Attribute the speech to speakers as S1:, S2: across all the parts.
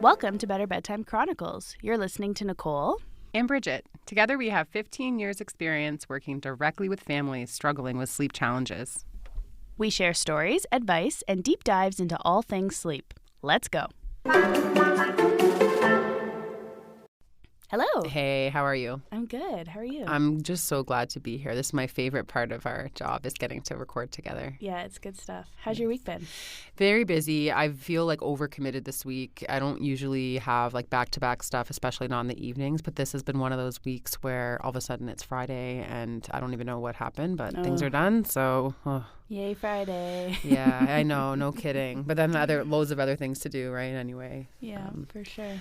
S1: Welcome to Better Bedtime Chronicles. You're listening to Nicole
S2: and Bridget. Together we have 15 years experience working directly with families struggling with sleep challenges.
S1: We share stories, advice, and deep dives into all things sleep. Let's go. Hello.
S2: Hey, how are you?
S1: I'm good. How are you?
S2: I'm just so glad to be here. This is my favorite part of our job, is getting to record together.
S1: Yeah, it's good stuff. How's your week been?
S2: Very busy. I feel like overcommitted this week. I don't usually have like back-to-back stuff, especially not in the evenings, but this has been one of those weeks where all of a sudden it's Friday and I don't even know what happened, but things are done, so...
S1: Yay, Friday.
S2: Yeah, I know. No kidding. But then loads of other things to do, right? Anyway.
S1: Yeah, for sure.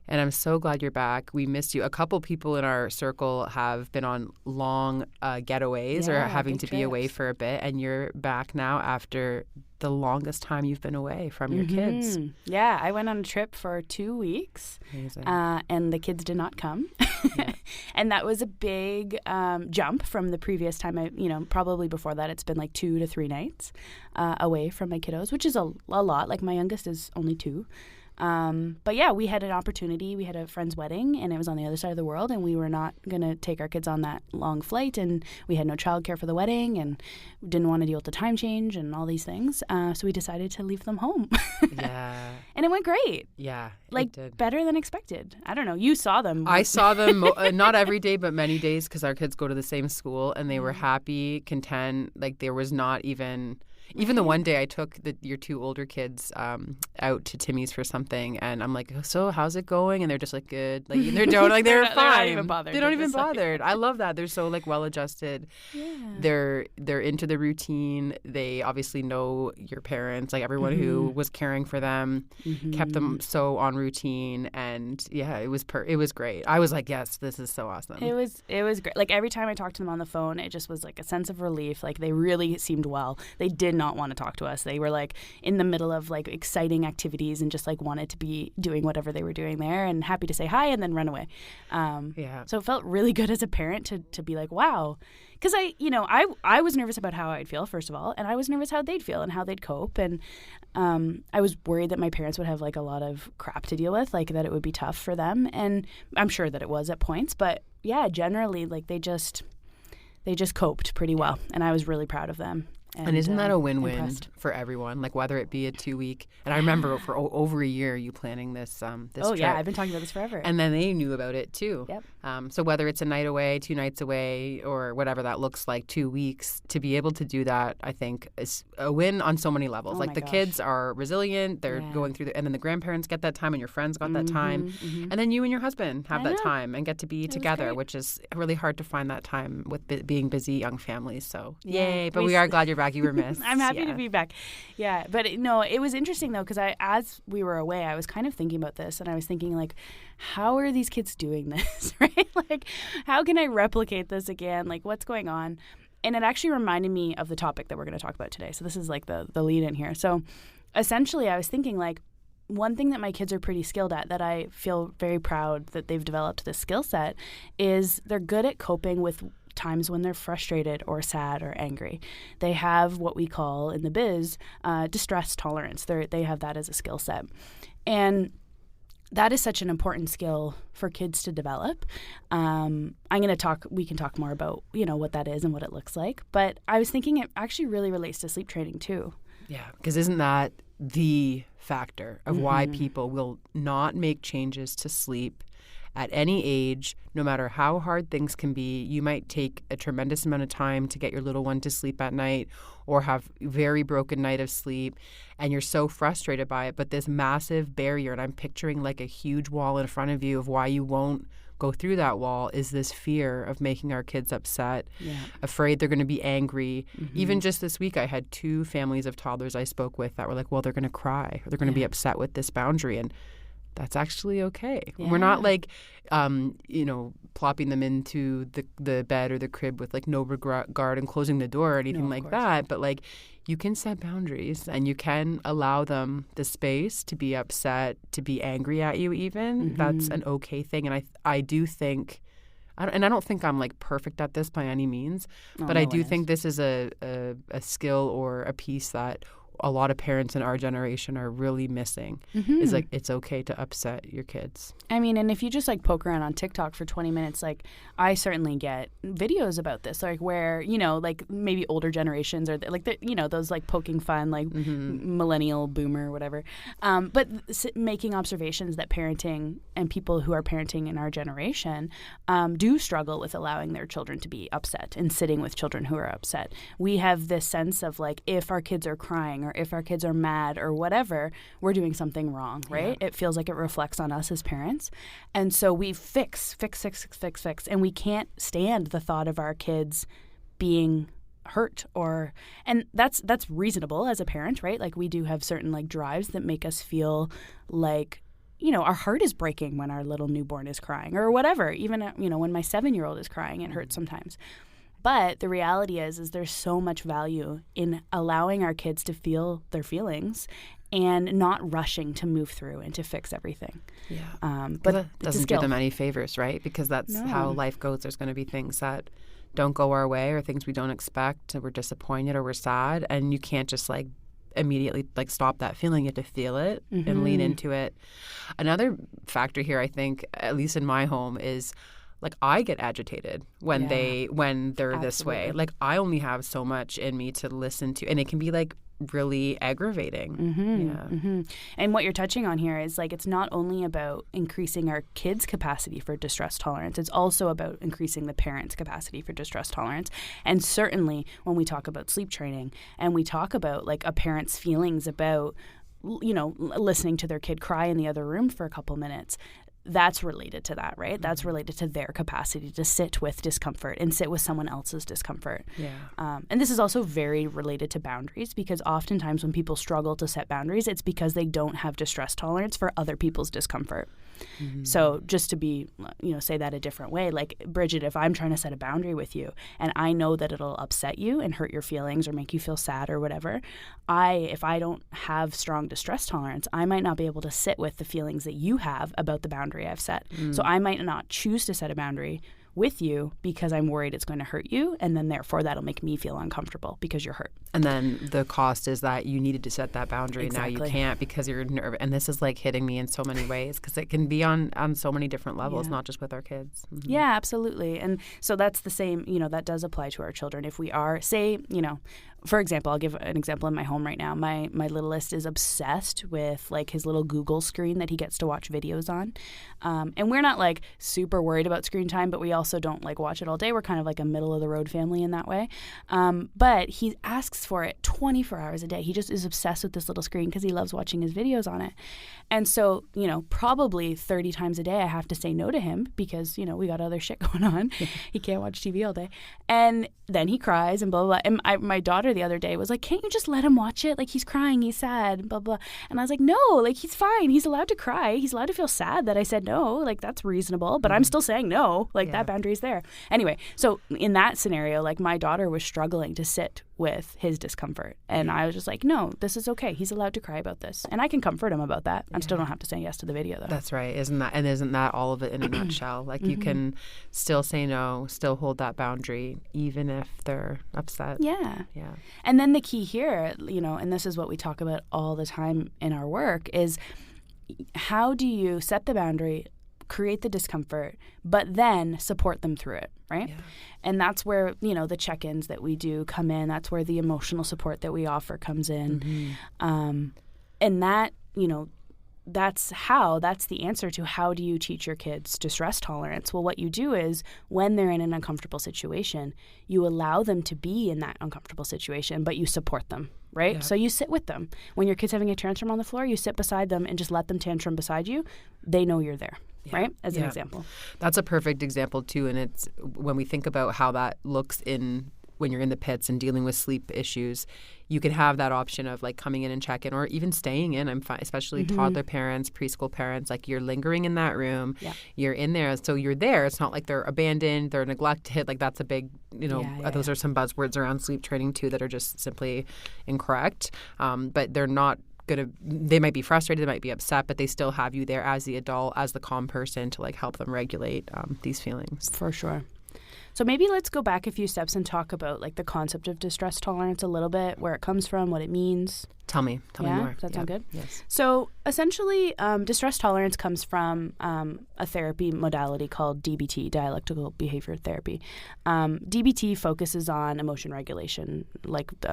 S2: And I'm so glad you're back. We missed you. A couple people in our circle have been on long getaways or having to be away for a bit. And you're back now after the longest time you've been away from your kids.
S1: Yeah, I went on a trip for 2 weeks.
S2: Amazing.
S1: And the kids did not come. Yeah. And that was a big jump from the previous time. Probably before that, it's been like 2 to 3 nights away from my kiddos, which is a lot. Like my youngest is only 2. But yeah, we had an opportunity. We had a friend's wedding and it was on the other side of the world and we were not going to take our kids on that long flight and we had no childcare for the wedding and didn't want to deal with the time change and all these things. So we decided to leave them home.
S2: Yeah.
S1: And it went great.
S2: Yeah.
S1: Like
S2: it did.
S1: Better than expected. I don't know. You saw them.
S2: I saw them not every day, but many days because our kids go to the same school and they were happy, content. Like there was not even the one day I took your 2 older kids out to Timmy's for something, and I'm like, so how's it going? And they're just like, good. Like they're fine.
S1: They're not even bothered.
S2: They don't even bother. I love that. They're so like well adjusted.
S1: Yeah.
S2: They're into the routine. They obviously know your parents, like everyone who was caring for them, kept them so on routine, and yeah, it was great. I was like, yes, this is so awesome.
S1: It was great. Like every time I talked to them on the phone, it just was like a sense of relief. Like they really seemed well. They did not want to talk to us. They were like in the middle of like exciting activities and just like wanted to be doing whatever they were doing there and happy to say hi and then run away. So it felt really good as a parent to be like, wow. Because I was nervous about how I'd feel, first of all, and I was nervous how they'd feel and how they'd cope. And I was worried that my parents would have like a lot of crap to deal with, like that it would be tough for them. And I'm sure that it was at points. But yeah, generally, like they just coped pretty well. And I was really proud of them.
S2: And isn't that a win-win
S1: impressed.
S2: for everyone? Like whether it be a 2-week, and I remember for over a year you planning this
S1: Oh
S2: trip.
S1: yeah, I've been talking about this forever.
S2: And then they knew about it too.
S1: Yep.
S2: So whether it's a night away, 2 nights away, or whatever that looks like, 2 weeks, to be able to do that, I think is a win on so many levels.
S1: Oh
S2: like the kids are resilient, they're going through and then the grandparents get that time, and your friends got that time, and then you and your husband have that time and get to be together, which is really hard to find that time with being busy young families. So yay! But we are glad you're back. You were missed.
S1: I'm happy to be back. Yeah, but it was interesting though because as we were away, I was kind of thinking about this, and I was thinking like, how are these kids doing this, right? Like, how can I replicate this again? Like, what's going on? And it actually reminded me of the topic that we're going to talk about today. So this is like the lead in here. So essentially, I was thinking like, one thing that my kids are pretty skilled at that I feel very proud that they've developed this skill set is they're good at coping with times when they're frustrated or sad or angry. They have what we call in the biz distress tolerance. They have that as a skill set. And that is such an important skill for kids to develop. We can talk more about, what that is and what it looks like. But I was thinking it actually really relates to sleep training too.
S2: Yeah, because isn't that the factor of why people will not make changes to sleep at any age, no matter how hard things can be? You might take a tremendous amount of time to get your little one to sleep at night or have a very broken night of sleep, and you're so frustrated by it. But this massive barrier, and I'm picturing like a huge wall in front of you of why you won't go through that wall, is this fear of making our kids upset, afraid they're going to be angry. Even just this week, I had 2 families of toddlers I spoke with that were like, well, they're going to cry or they're going to be upset with this boundary. And that's actually okay. Yeah. We're not like, plopping them into the bed or the crib with like no regard and closing the door or anything like that. But like, you can set boundaries and you can allow them the space to be upset, to be angry at you even. That's an okay thing. And I do think, I don't think I'm like perfect at this by any means, but I do think this is a skill or a piece that a lot of parents in our generation are really missing is like it's okay to upset your kids.
S1: I mean, and if you just like poke around on TikTok for 20 minutes, like I certainly get videos about this, like where, you know, like maybe older generations or like, you know, those like poking fun, like millennial boomer, whatever. But making observations that parenting and people who are parenting in our generation do struggle with allowing their children to be upset and sitting with children who are upset. We have this sense of like, if our kids are crying or if our kids are mad or whatever, we're doing something wrong, right? Yeah. It feels like it reflects on us as parents. And so we fix. And we can't stand the thought of our kids being hurt and that's reasonable as a parent, right? Like we do have certain like drives that make us feel like, you know, our heart is breaking when our little newborn is crying or whatever. Even, you know, when my 7-year-old is crying, it hurts sometimes. But the reality is there's so much value in allowing our kids to feel their feelings and not rushing to move through and to fix everything.
S2: Yeah. But it doesn't do them any favors, right? Because that's how life goes. There's going to be things that don't go our way or things we don't expect and we're disappointed or we're sad. And you can't just like immediately like stop that feeling. You have to feel it and lean into it. Another factor here, I think, at least in my home, is like I get agitated when they're this way. Like I only have so much in me to listen to, and it can be like really aggravating.
S1: And what you're touching on here is like it's not only about increasing our kids' capacity for distress tolerance, it's also about increasing the parents' capacity for distress tolerance. And certainly when we talk about sleep training and we talk about like a parent's feelings about, you know, listening to their kid cry in the other room for a couple minutes, that's related to that, right? That's related to their capacity to sit with discomfort and sit with someone else's discomfort. Yeah. And this is also very related to boundaries, because oftentimes when people struggle to set boundaries, it's because they don't have distress tolerance for other people's discomfort. So just to be, you know, say that a different way, like Bridget, if I'm trying to set a boundary with you and I know that it'll upset you and hurt your feelings or make you feel sad or whatever, if I don't have strong distress tolerance, I might not be able to sit with the feelings that you have about the boundary I've set. So I might not choose to set a boundary with you because I'm worried it's going to hurt you, and then therefore that'll make me feel uncomfortable because you're hurt.
S2: And then the cost is that you needed to set that boundary. Exactly. Now you can't because you're nervous. And this is like hitting me in so many ways because it can be on so many different levels, not just with our kids.
S1: Yeah, absolutely. And so that's the same, you know, that does apply to our children. If we are, say, you know, for example, I'll give an example in my home right now. My littlest is obsessed with like his little Google screen that he gets to watch videos on. And we're not like super worried about screen time, but we also don't like watch it all day. We're kind of like a middle of the road family in that way. But he asks for it 24 hours a day. He just is obsessed with this little screen because he loves watching his videos on it. And so, you know, probably 30 times a day I have to say no to him because, you know, we got other shit going on. He can't watch TV all day. And then he cries and blah, blah, blah. And my daughter the other day was like, can't you just let him watch it? Like, he's crying, he's sad, blah, blah. And I was like, no, like, he's fine. He's allowed to cry. He's allowed to feel sad that I said no. Like, that's reasonable. But I'm still saying no. Like, that boundary's there. Anyway, so in that scenario, like, my daughter was struggling to sit with his discomfort. And I was just like, no, this is okay. He's allowed to cry about this. And I can comfort him about that. I still don't have to say yes to the video, though.
S2: That's right. Isn't that all of it in a nutshell? Like, you can still say no, still hold that boundary, even if they're upset.
S1: Yeah. And then the key here, you know, and this is what we talk about all the time in our work, is how do you set the boundary, create the discomfort, but then support them through it, right? Yeah. And that's where, you know, the check-ins that we do come in. That's where the emotional support that we offer comes in. And that, you know, that's the answer to how do you teach your kids distress tolerance. Well, what you do is when they're in an uncomfortable situation, you allow them to be in that uncomfortable situation, but you support them, right? Yeah. So you sit with them. When your kid's having a tantrum on the floor, you sit beside them and just let them tantrum beside you. They know you're there. Yeah. Right? As an example.
S2: That's a perfect example too. And it's when we think about how that looks when you're in the pits and dealing with sleep issues, you can have that option of like coming in and check in or even staying in. I'm fine, especially toddler parents, preschool parents, like you're lingering in that room. Yeah. You're in there. So you're there. It's not like they're abandoned, they're neglected. Like that's a big, you know, those are some buzzwords around sleep training too that are just simply incorrect. But they're not they might be frustrated, they might be upset, but they still have you there as the adult, as the calm person to like help them regulate these feelings.
S1: For sure. So maybe let's go back a few steps and talk about like the concept of distress tolerance a little bit, where it comes from, what it means.
S2: Tell me more.
S1: Does that sound good?
S2: Yes.
S1: So essentially, distress tolerance comes from a therapy modality called DBT, dialectical behavior therapy. DBT focuses on emotion regulation.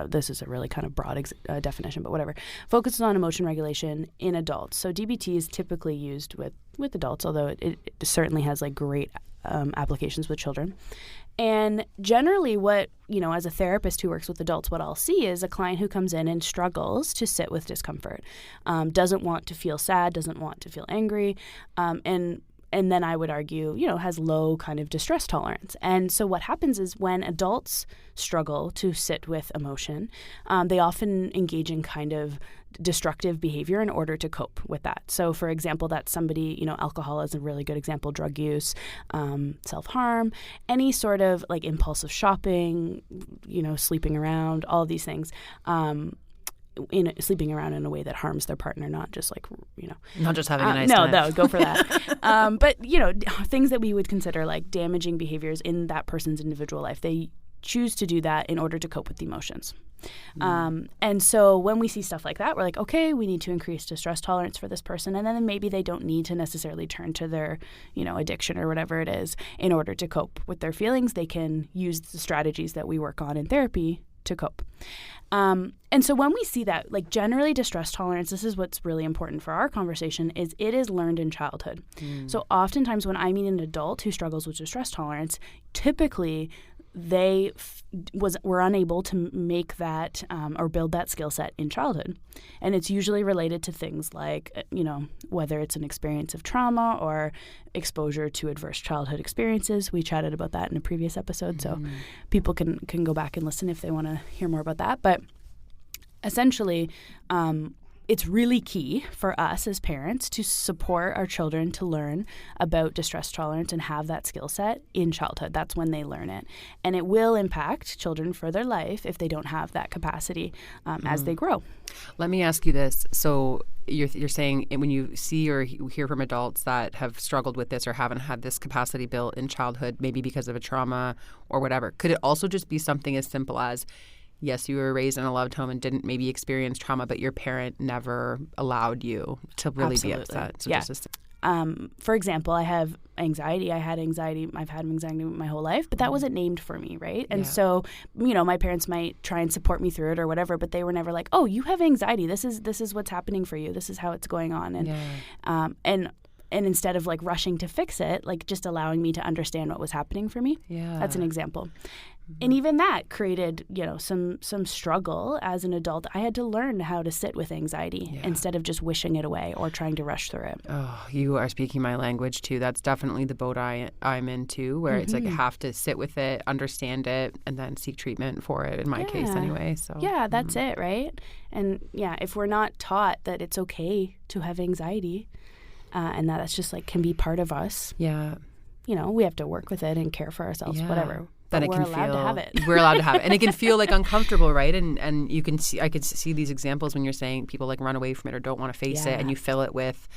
S1: This is a really kind of broad definition, but whatever. Focuses on emotion regulation in adults. So DBT is typically used with adults, although it certainly has like great applications with children. And generally as a therapist who works with adults, what I'll see is a client who comes in and struggles to sit with discomfort, doesn't want to feel sad, doesn't want to feel angry, and then I would argue, has low kind of distress tolerance. And so what happens is when adults struggle to sit with emotion, they often engage in kind of destructive behavior in order to cope with that. So for example, that's somebody, alcohol is a really good example, drug use, self-harm, any sort of like impulsive shopping, sleeping around, all of these things. Sleeping around in a way that harms their partner, not just like,
S2: Not just having a nice time.
S1: No, go for that. But, things that we would consider like damaging behaviors in that person's individual life, they choose to do that in order to cope with the emotions. And so when we see stuff like that, we're like, okay, we need to increase distress tolerance for this person. And then maybe they don't need to necessarily turn to their, addiction or whatever it is in order to cope with their feelings. They can use the strategies that we work on in therapy to cope. And so when we see that, like generally distress tolerance, this is what's really important for our conversation, is it is learned in childhood. So oftentimes when I meet an adult who struggles with distress tolerance, typically they were unable to make that or build that skill set in childhood. And it's usually related to things like, whether it's an experience of trauma or exposure to adverse childhood experiences. We chatted about that in a previous episode, so people can go back and listen if they want to hear more about that. But essentially, it's really key for us as parents to support our children to learn about distress tolerance and have that skill set in childhood. That's when they learn it. And it will impact children for their life if they don't have that capacity as they grow.
S2: Let me ask you this. So you're saying when you see or hear from adults that have struggled with this or haven't had this capacity built in childhood, maybe because of a trauma or whatever, could it also just be something as simple as, yes, you were raised in a loved home and didn't maybe experience trauma, but your parent never allowed you to really be upset. So
S1: for example, I have anxiety. I've had anxiety my whole life, but that wasn't named for me, right? And so, my parents might try and support me through it or whatever, but they were never like, "Oh, you have anxiety. This is what's happening for you. This is how it's going on." And instead of like rushing to fix it, like just allowing me to understand what was happening for me.
S2: Yeah.
S1: That's an example. And even that created, some struggle as an adult. I had to learn how to sit with anxiety instead of just wishing it away or trying to rush through it.
S2: Oh, you are speaking my language too. That's definitely the boat I'm in too, where it's like I have to sit with it, understand it, and then seek treatment for it in my case anyway. So
S1: that's it, right? And if we're not taught that it's okay to have anxiety and that's just like can be part of us. Yeah. We have to work with it and care for ourselves, whatever.
S2: Then
S1: we're allowed to have it.
S2: We're allowed to have it. And it can feel like uncomfortable, right? And you can see, I could see these examples when you're saying people like run away from it or don't want to face it, and you fill it with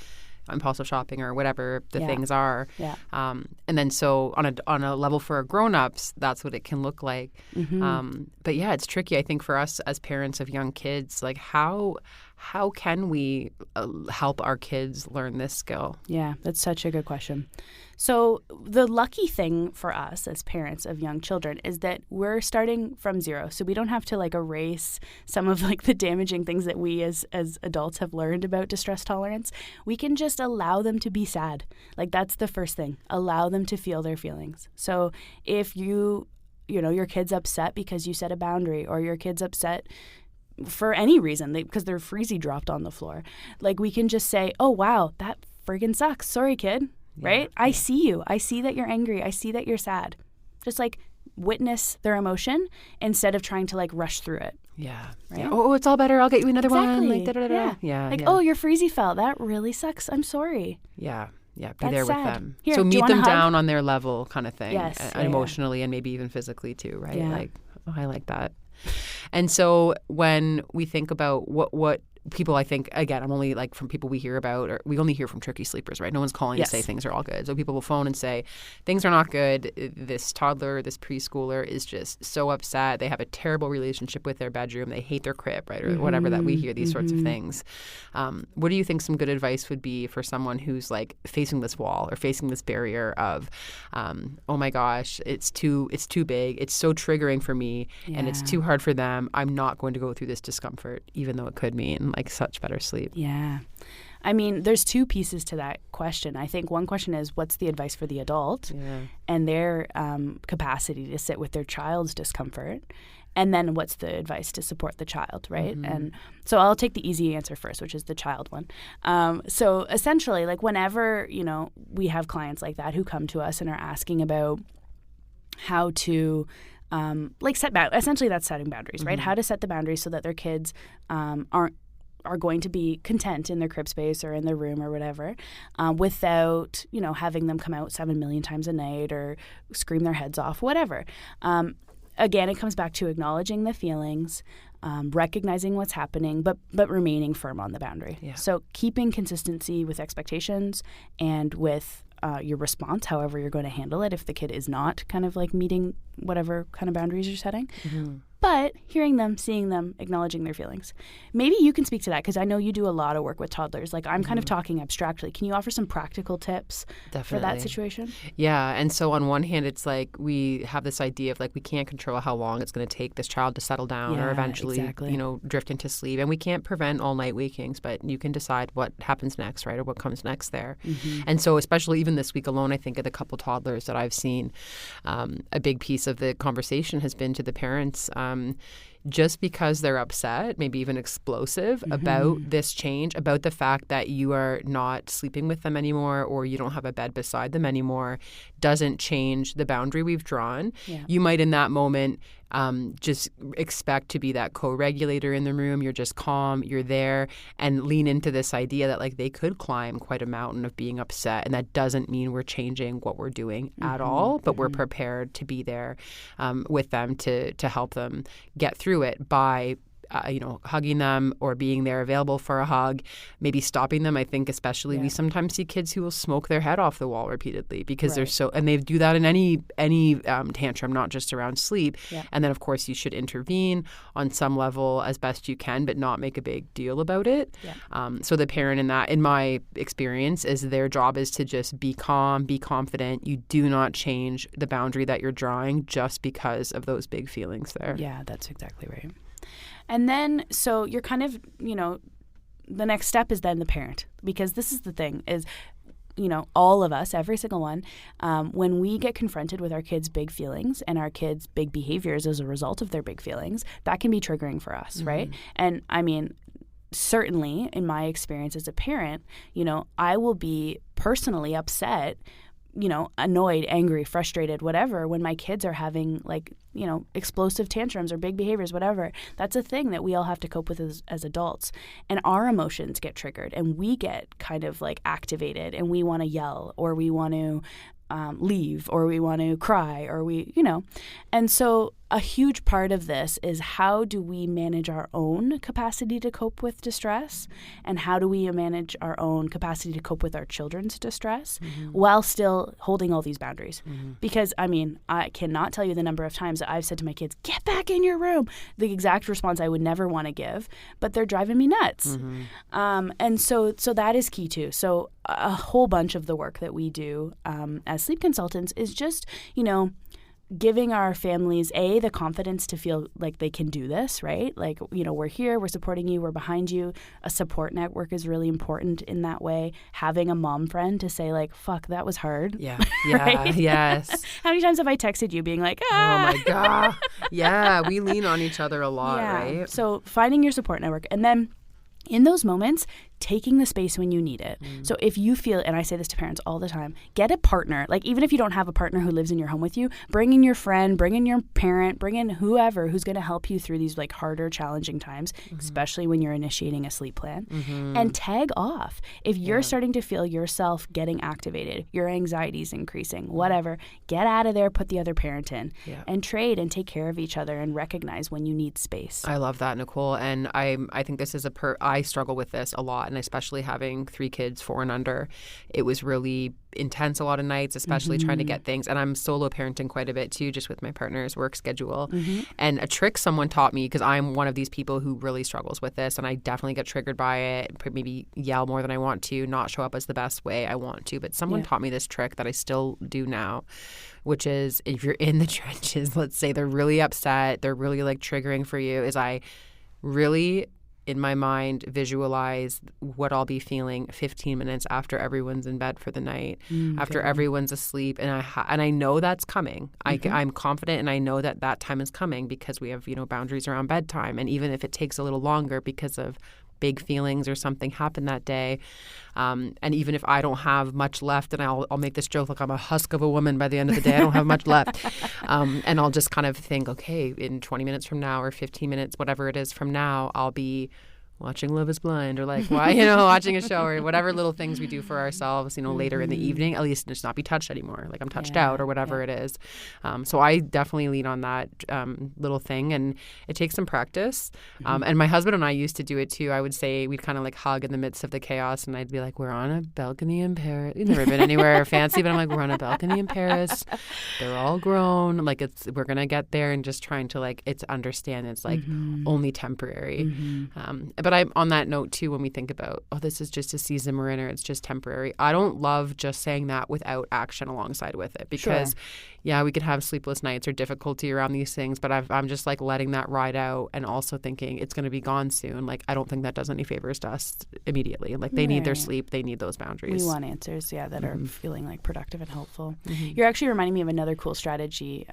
S2: impulsive shopping or whatever the things are. Yeah. And then so on a level for grown-ups, that's what it can look like. But it's tricky, I think, for us as parents of young kids. Like how can we help our kids learn this skill? Yeah,
S1: that's such a good question. So the lucky thing for us as parents of young children is that we're starting from zero. So we don't have to like erase some of like the damaging things that we as adults have learned about distress tolerance. We can just allow them to be sad. Like that's the first thing. Allow them to feel their feelings. So if your kid's upset because you set a boundary, or your kid's upset for any reason because their freezy dropped on the floor, like we can just say, "Oh wow, that friggin' sucks. Sorry, kid." Right? I see you. I see that you're angry. I see that you're sad. Just like witness their emotion instead of trying to like rush through it.
S2: Yeah. Right? Yeah. Oh, it's all better. I'll get you another one. Like, da-da-da-da.
S1: Oh, your freezy fell. That really sucks. I'm sorry.
S2: Yeah. Yeah. Be there
S1: sad.
S2: with them.
S1: Here,
S2: so meet them down on their level kind of thing.
S1: Yes.
S2: Emotionally and maybe even physically too, right?
S1: Yeah.
S2: Like, oh, I like that. And so when we think about what people, I think, again, I'm only like from people we hear about, or we only hear from tricky sleepers, right? No one's calling to say things are all good. So people will phone and say, things are not good. This toddler, this preschooler is just so upset. They have a terrible relationship with their bedroom. They hate their crib, right? Or whatever that we hear, these sorts of things. What do you think some good advice would be for someone who's like facing this wall or facing this barrier of, oh my gosh, it's too big. It's so triggering for me and it's too hard for them. I'm not going to go through this discomfort, even though it could mean like such better sleep.
S1: Yeah. I mean, there's two pieces to that question. I think one question is, what's the advice for the adult and their capacity to sit with their child's discomfort? And then what's the advice to support the child, right? And so I'll take the easy answer first, which is the child one. So essentially, like whenever, we have clients like that who come to us and are asking about how to essentially that's setting boundaries, right? How to set the boundaries so that their kids are going to be content in their crib space or in their room or whatever, without, having them come out 7 million times a night or scream their heads off, whatever. Again, it comes back to acknowledging the feelings, recognizing what's happening, but remaining firm on the boundary. Yeah. So keeping consistency with expectations and with your response, however you're going to handle it if the kid is not kind of like meeting whatever kind of boundaries you're setting. But hearing them, seeing them, acknowledging their feelings. Maybe you can speak to that because I know you do a lot of work with toddlers. Like I'm kind of talking abstractly. Can you offer some practical tips for that situation?
S2: Yeah. And so on one hand, it's like we have this idea of like we can't control how long it's going to take this child to settle down or eventually, drift into sleep. And we can't prevent all night wakings, but you can decide what happens next, right? Or what comes next there. And so especially even this week alone, I think of the couple toddlers that I've seen, a big piece of the conversation has been to the parents, just because they're upset, maybe even explosive about this change, about the fact that you are not sleeping with them anymore or you don't have a bed beside them anymore, doesn't change the boundary we've drawn. Yeah. You might in that moment just expect to be that co-regulator in the room. You're just calm, you're there, and lean into this idea that like they could climb quite a mountain of being upset, and that doesn't mean we're changing what we're doing at all, but we're prepared to be there with them to help them get through it by hugging them or being there available for a hug, maybe stopping them. I think especially we sometimes see kids who will smoke their head off the wall repeatedly because they're so, and they do that in any tantrum, not just around sleep. Yeah. And then of course you should intervene on some level as best you can, but not make a big deal about it. Yeah. So the parent in my experience, is their job is to just be calm, be confident. You do not change the boundary that you're drawing just because of those big feelings there.
S1: Yeah, that's exactly right. And then, so you're kind of, the next step is then the parent, because this is the thing is, all of us, every single one, when we get confronted with our kids' big feelings and our kids' big behaviors as a result of their big feelings, that can be triggering for us, right? And I mean, certainly in my experience as a parent, I will be personally upset, annoyed, angry, frustrated, whatever, when my kids are having explosive tantrums or big behaviors, whatever. That's a thing that we all have to cope with as adults. And our emotions get triggered and we get kind of like activated and we want to yell or we want to leave or we want to cry or and so a huge part of this is how do we manage our own capacity to cope with distress and how do we manage our own capacity to cope with our children's distress while still holding all these boundaries. Because I cannot tell you the number of times that I've said to my kids, get back in your room, the exact response I would never want to give, but they're driving me nuts. And so that is key too. So a whole bunch of the work that we do as sleep consultants is just, giving our families, the confidence to feel like they can do this, right? Like, we're here, we're supporting you, we're behind you. A support network is really important in that way. Having a mom friend to say like, fuck, that was hard.
S2: Yeah.
S1: Right?
S2: Yes.
S1: How many times have I texted you being like,
S2: oh my God. Yeah, we lean on each other a lot, right?
S1: So finding your support network. And then in those moments, taking the space when you need it. So if you feel, and I say this to parents all the time, get a partner. Like even if you don't have a partner who lives in your home with you, bring in your friend, bring in your parent, bring in whoever who's going to help you through these like harder, challenging times, especially when you're initiating a sleep plan. And tag off. If you're starting to feel yourself getting activated, your anxiety's increasing, whatever, get out of there, put the other parent in, and trade and take care of each other and recognize when you need space.
S2: I love that, Nicole. And I think this is I struggle with this a lot, and especially having 3 kids, 4 and under. It was really intense a lot of nights, especially trying to get things. And I'm solo parenting quite a bit too, just with my partner's work schedule. And a trick someone taught me, because I'm one of these people who really struggles with this, and I definitely get triggered by it, maybe yell more than I want to, not show up as the best way I want to. But someone taught me this trick that I still do now, which is if you're in the trenches, let's say they're really upset, they're really like triggering for you, is I really in my mind visualize what I'll be feeling 15 minutes after everyone's in bed for the night, after everyone's asleep, and I know that's coming. I'm confident, and I know that time is coming because we have boundaries around bedtime, and even if it takes a little longer because of big feelings or something happened that day, and even if I don't have much left, and I'll make this joke like I'm a husk of a woman by the end of the day, I don't have much left, and I'll just kind of think, okay, in 20 minutes from now or 15 minutes, whatever it is from now, I'll be watching Love is Blind or like watching a show or whatever little things we do for ourselves, later in the evening, at least just not be touched anymore. Like I'm touched out or whatever it is. So I definitely lean on that little thing, and it takes some practice. And my husband and I used to do it too. I would say we'd kind of like hug in the midst of the chaos, and I'd be like, we're on a balcony in Paris. We've never been anywhere fancy, but I'm like, we're on a balcony in Paris. They're all grown. Like we're going to get there, and just trying to understand it's like only temporary. But I'm on that note too, when we think about, this is just a season we're in, or it's just temporary. I don't love just saying that without action alongside with it, because we could have sleepless nights or difficulty around these things, but I'm just like letting that ride out, and also thinking it's going to be gone soon. Like I don't think that does any favors to us immediately. Like they need their sleep, they need those boundaries.
S1: We want answers, that are feeling like productive and helpful. You're actually reminding me of another cool strategy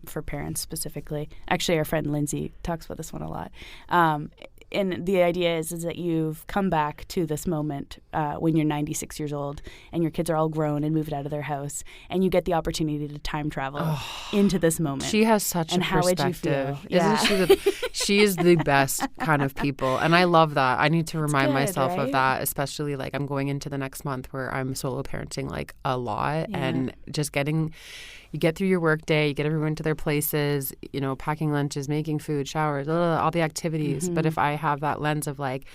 S1: for parents specifically. Actually, our friend Lindsay talks about this one a lot. And the idea is that you've come back to this moment when you're 96 years old and your kids are all grown and moved out of their house, and you get the opportunity to time travel into this moment.
S2: She has such a perspective. How would you feel? Isn't she she is the best kind of people, and I love that. I need to remind myself of that, especially like I'm going into the next month where I'm solo parenting like a lot, and just you get through your work day, you get everyone to their places, packing lunches, making food, showers, all the activities. But if I have that lens of like,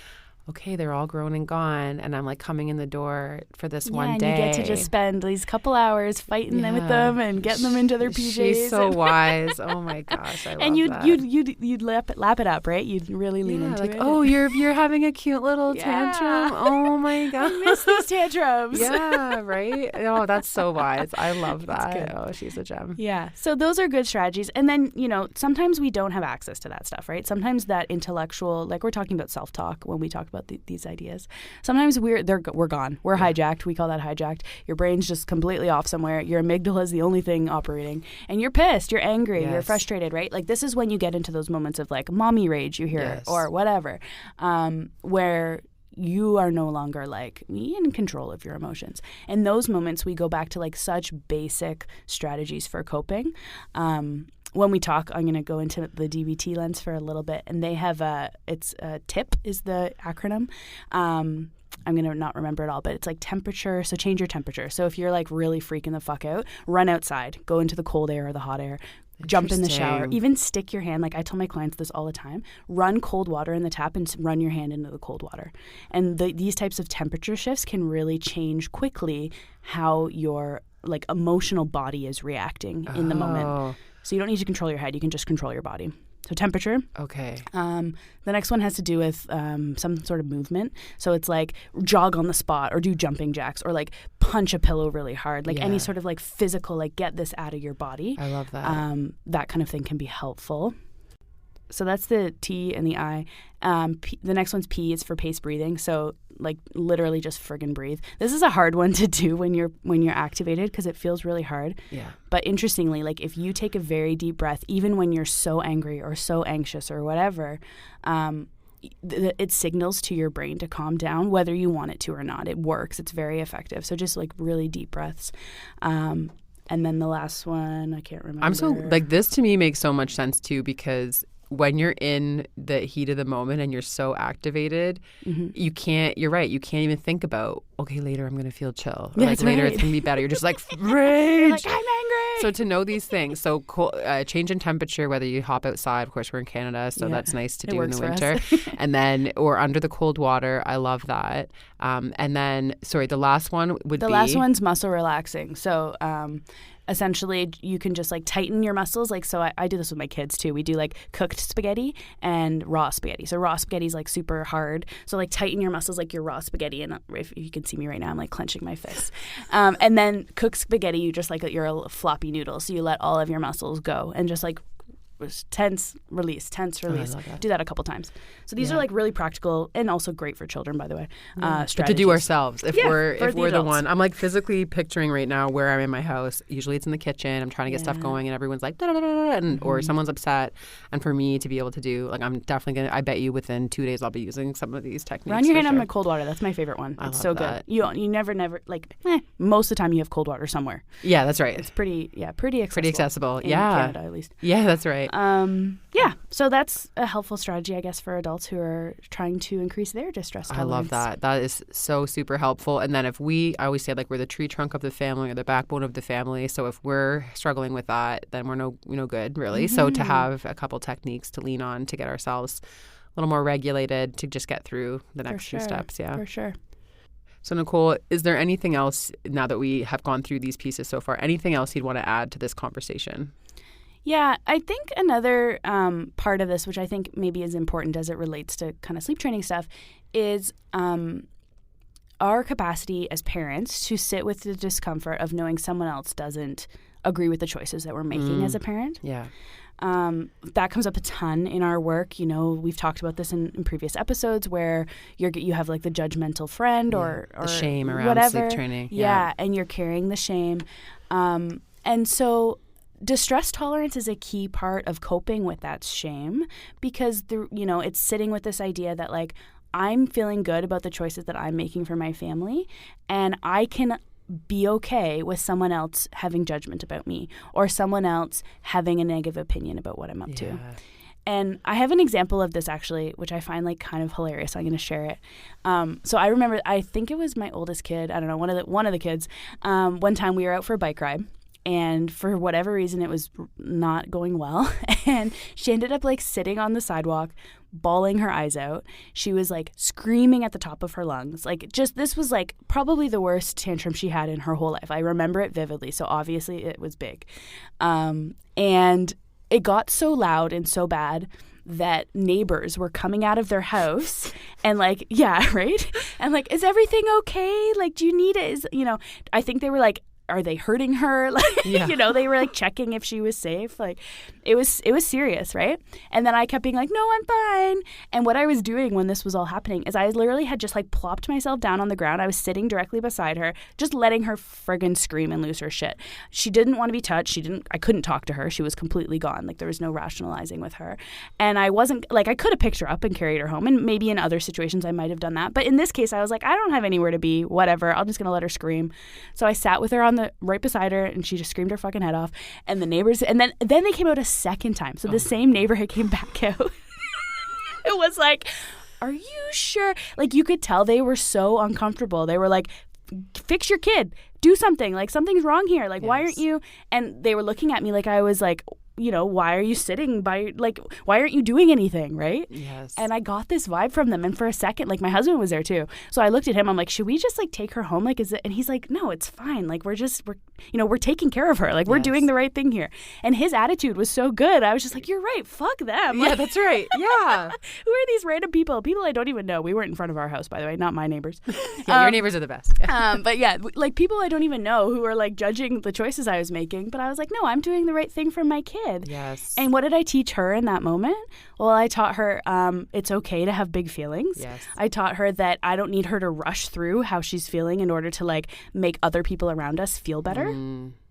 S2: okay, they're all grown and gone, and I'm like coming in the door for this one day.
S1: And you get to just spend these couple hours fighting them with them and getting them into their PJs.
S2: She's so wise. Oh my gosh, I love
S1: and
S2: that.
S1: You'd lap it up, right? You'd really lean into it.
S2: Oh, you're having a cute little tantrum. Oh my gosh,
S1: I miss these tantrums.
S2: Yeah, right. Oh, that's so wise. I love that. Oh, she's a gem.
S1: Yeah. So those are good strategies. And then sometimes we don't have access to that stuff, right? Sometimes that intellectual, like we're talking about self-talk when we talk about these ideas. Sometimes we're gone. We're hijacked. We call that hijacked. Your brain's just completely off somewhere. Your amygdala is the only thing operating, and you're pissed. You're angry. You're frustrated, right? Like this is when you get into those moments of like mommy rage you hear or whatever, where you are no longer like in control of your emotions. In those moments, we go back to like such basic strategies for coping. When we talk, I'm going to go into the DBT lens for a little bit, and they have TIP is the acronym. I'm going to not remember it all, but it's like temperature. So change your temperature. So if you're like really freaking the fuck out, run outside, go into the cold air or the hot air, jump in the shower, even stick your hand. Like I tell my clients this all the time, run cold water in the tap and run your hand into the cold water. And these types of temperature shifts can really change quickly how your like emotional body is reacting in the moment. So you don't need to control your head. You can just control your body. So temperature.
S2: Okay.
S1: The next one has to do with some sort of movement. So it's like jog on the spot or do jumping jacks or like punch a pillow really hard. Like any sort of like physical, like get this out of your body.
S2: I love that.
S1: That kind of thing can be helpful. So that's the T and the I. The next one's P. It's for paced breathing. So like literally just friggin' breathe. This is a hard one to do when you're activated because it feels really hard.
S2: Yeah.
S1: But interestingly, like if you take a very deep breath, even when you're so angry or so anxious or whatever, it signals to your brain to calm down, whether you want it to or not. It works. It's very effective. So just like really deep breaths. And then the last one, I can't remember.
S2: I'm so like this to me makes so much sense too, because when you're in the heat of the moment and you're so activated, you can't, you're right, you can't even think about, okay, later I'm going to feel chill. Or like later it's going to be better. You're just like, rage.
S1: You're like, I'm angry.
S2: So to know these things, so change in temperature, whether you hop outside, of course we're in Canada, so that's nice to do in the winter. And then, or under the cold water, I love that. And then, sorry, the last one would be?
S1: The last one's muscle relaxing. So essentially you can just like tighten your muscles. Like, so I do this with my kids too. We do like cooked spaghetti and raw spaghetti. So raw spaghetti is like super hard. So like tighten your muscles like your raw spaghetti. And if you can see me right now, I'm like clenching my fists. And then cooked spaghetti, you just like you're a floppy noodle. So you let all of your muscles go and just like tense, release, tense, release. Do that a couple times. So these are like really practical and also great for children, by the way.
S2: But to do ourselves, if we're the one. I'm like physically picturing right now where I'm in my house. Usually it's in the kitchen. I'm trying to get stuff going, and everyone's like da da da da, and or someone's upset. And for me to be able to do, like, I'm definitely gonna. I bet you within 2 days I'll be using some of these techniques.
S1: Run your hand on the cold water. That's my favorite one. It's so good. You never like most of the time you have cold water somewhere.
S2: Yeah, that's right.
S1: It's pretty accessible.
S2: Pretty accessible.
S1: In Canada, at least.
S2: Yeah, that's right.
S1: So that's a helpful strategy, I guess, for adults who are trying to increase their distress tolerance.
S2: I love that. That is so super helpful. And then I always say, like, we're the tree trunk of the family or the backbone of the family. So if we're struggling with that, then we're no good, really. So to have a couple techniques to lean on to get ourselves a little more regulated to just get through the next few steps. Yeah,
S1: for sure.
S2: So Nicole, is there anything else, now that we have gone through these pieces so far, anything else you'd want to add to this conversation?
S1: Yeah, I think another part of this, which I think maybe is important as it relates to kind of sleep training stuff, is our capacity as parents to sit with the discomfort of knowing someone else doesn't agree with the choices that we're making as a parent.
S2: Yeah.
S1: That comes up a ton in our work. You know, we've talked about this in previous episodes where you have like the judgmental friend or
S2: the shame around
S1: whatever.
S2: sleep training.
S1: Yeah, and you're carrying the shame. And so distress tolerance is a key part of coping with that shame, because it's sitting with this idea that like I'm feeling good about the choices that I'm making for my family, and I can be okay with someone else having judgment about me or someone else having a negative opinion about what I'm up to. And I have an example of this actually, which I find like kind of hilarious. So I'm going to share it. So I remember, I think it was my oldest kid. I don't know, one of the kids. One time we were out for a bike ride. And for whatever reason, it was not going well. And she ended up like sitting on the sidewalk, bawling her eyes out. She was like screaming at the top of her lungs. Like this was like probably the worst tantrum she had in her whole life. I remember it vividly. So obviously it was big. And it got so loud and so bad that neighbors were coming out of their house and like, yeah, right? And like, is everything okay? Like, do you need it? I think they were like, are they hurting her? Like, they were like checking if she was safe. Like it was serious, right? And then I kept being like, no, I'm fine. And what I was doing when this was all happening is I literally had just like plopped myself down on the ground. I was sitting directly beside her, just letting her friggin' scream and lose her shit. She didn't want to be touched. I couldn't talk to her. She was completely gone. Like there was no rationalizing with her. And I wasn't like, I could have picked her up and carried her home. And maybe in other situations I might have done that. But in this case, I was like, I don't have anywhere to be, whatever. I'm just going to let her scream. So I sat with her right beside her, and she just screamed her fucking head off. And the neighbors, and then they came out a second time. So the same neighborhood came back out. It was like, are you sure? Like you could tell they were so uncomfortable. They were like, fix your kid, do something. Like something's wrong here. Like why aren't you? And they were looking at me like I was like, why are you sitting by, like, why aren't you doing anything, right?
S2: Yes.
S1: And I got this vibe from them. And for a second, like, my husband was there too. So I looked at him. I'm like, should we just, like, take her home? Like, is it? And he's like, no, it's fine. Like, we're taking care of her. Like, we're doing the right thing here. And his attitude was so good. I was just like, you're right. Fuck them.
S2: Yeah, that's right. Yeah.
S1: Who are these random people? People I don't even know. We weren't in front of our house, by the way. Not my neighbors.
S2: Yeah, your neighbors are the best.
S1: But yeah, like, people I don't even know who are, like, judging the choices I was making. But I was like, no, I'm doing the right thing for my kid.
S2: Yes.
S1: And what did I teach her in that moment? Well, I taught her it's okay to have big feelings.
S2: Yes.
S1: I taught her that I don't need her to rush through how she's feeling in order to like make other people around us feel better.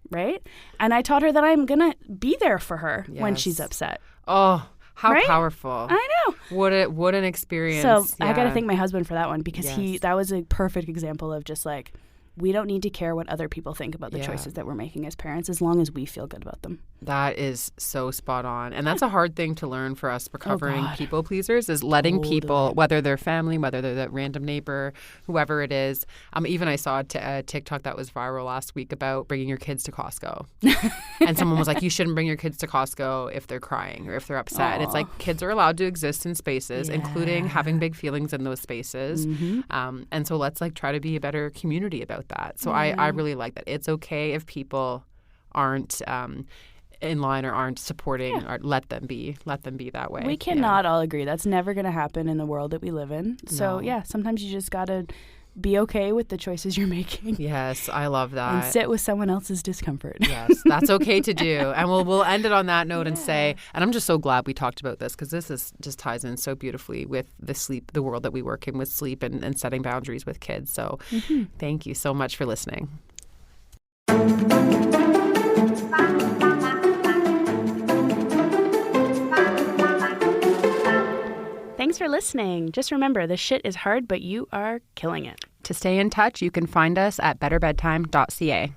S1: Right? And I taught her that I'm going to be there for her when she's upset.
S2: Oh, How
S1: right?
S2: powerful.
S1: I know.
S2: What an experience.
S1: So I got to
S2: Yeah.
S1: thank my husband for that one because
S2: Yes.
S1: that was a perfect example of just like, we don't need to care what other people think about the
S2: Yeah.
S1: choices that we're making as parents as long as we feel good about them.
S2: That is so spot on. And that's a hard thing to learn for us recovering
S1: God.
S2: people pleasers is letting people,
S1: Totally.
S2: whether they're family, whether they're that random neighbor, whoever it is. Even I saw a TikTok that was viral last week about bringing your kids to Costco. And someone was like, you shouldn't bring your kids to Costco if they're crying or if they're upset. And it's like kids are allowed to exist in spaces, including having big feelings in those spaces. And so let's like try to be a better community about that. So I really like that. It's okay if people aren't in line or aren't supporting or let them be that way.
S1: We cannot all agree. That's never going to happen in the world that we live in. So
S2: No.
S1: sometimes you just got to be okay with the choices you're making.
S2: Yes, I love that.
S1: And sit with someone else's discomfort.
S2: Yes, that's okay to do. And we'll end it on that note and say, and I'm just so glad we talked about this because this just ties in so beautifully with the world that we work in with sleep and setting boundaries with kids. So thank you so much for listening.
S1: Thanks for listening. Just remember, the shit is hard, but you are killing it.
S2: To stay in touch, you can find us at betterbedtime.ca.